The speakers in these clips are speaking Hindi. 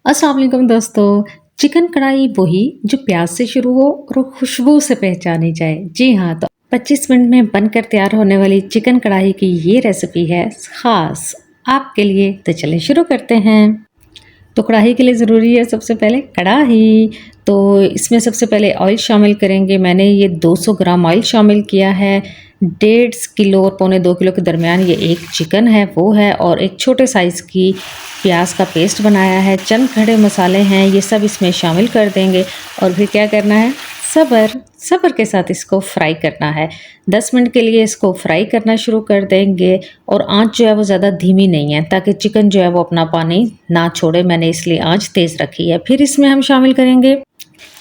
अस्सलाम वालेकुम दोस्तों। चिकन कढ़ाई वही जो प्याज से शुरू हो और खुशबू से पहचानी जाए। जी हाँ, तो 25 मिनट में बनकर तैयार होने वाली चिकन कढ़ाई की ये रेसिपी है खास आपके लिए। तो चलिए शुरू करते हैं। तो कढ़ाई के लिए ज़रूरी है सबसे पहले कढ़ाई। तो इसमें सबसे पहले ऑयल शामिल करेंगे। मैंने ये 200 ग्राम ऑयल शामिल किया है। 1.5 किलो और पौने 2 किलो के दरमियान ये एक चिकन है वो है, और एक छोटे साइज़ की प्याज का पेस्ट बनाया है। चंद खड़े मसाले हैं, ये सब इसमें शामिल कर देंगे। और फिर क्या करना है, सब्र के साथ इसको फ्राई करना है। 10 मिनट के लिए इसको फ्राई करना शुरू कर देंगे। और आंच जो है वो ज़्यादा धीमी नहीं है, ताकि चिकन जो है वो अपना पानी ना छोड़े। मैंने इसलिए आंच तेज़ रखी है। फिर इसमें हम शामिल करेंगे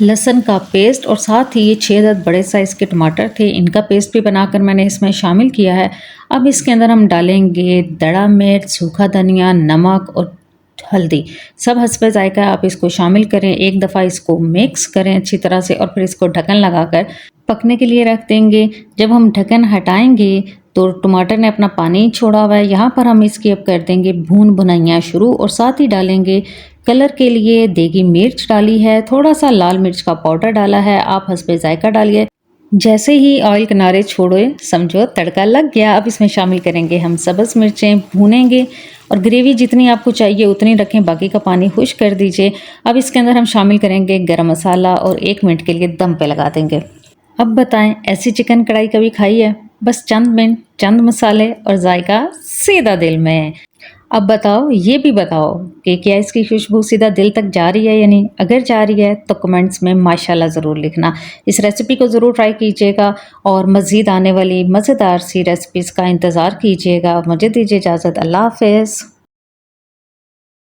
लहसुन का पेस्ट, और साथ ही ये 6 अदद बड़े साइज़ के टमाटर थे, इनका पेस्ट भी बनाकर मैंने इसमें शामिल किया है। अब इसके अंदर हम डालेंगे दड़ा मिर्च, सूखा धनिया, नमक और हल्दी, सब हस्बे जायका आप इसको शामिल करें। एक दफ़ा इसको मिक्स करें अच्छी तरह से, और फिर इसको ढक्कन लगाकर पकने के लिए रख देंगे। जब हम ढक्कन हटाएंगे तो टमाटर ने अपना पानी छोड़ा हुआ है। यहाँ पर हम इसकी अब कर देंगे भून भुनैया शुरू, और साथ ही डालेंगे कलर के लिए देगी मिर्च डाली है, थोड़ा सा लाल मिर्च का पाउडर डाला है, आप हस्बे जायका डालिए। जैसे ही ऑयल किनारे छोड़े समझो तड़का लग गया। अब इसमें शामिल करेंगे हम सब्ज़ मिर्चें, भूनेंगे। और ग्रेवी जितनी आपको चाहिए उतनी रखें, बाकी का पानी खुश्क कर दीजिए। अब इसके अंदर हम शामिल करेंगे गरम मसाला, और 1 मिनट के लिए दम पे लगा देंगे। अब बताएं, ऐसी चिकन कढ़ाई कभी खाई है? बस चंद मिनट, चंद मसाले और जायका सीधा दिल में। अब बताओ, ये भी बताओ कि क्या इसकी खुशबू सीधा दिल तक जा रही है या नहीं? अगर जा रही है तो कमेंट्स में माशाल्लाह ज़रूर लिखना। इस रेसिपी को ज़रूर ट्राई कीजिएगा, और मज़ीद आने वाली मज़ेदार सी रेसिपीज़ का इंतज़ार कीजिएगा। मुझे दीजिए इजाज़त। अल्लाह हाफ़िज़।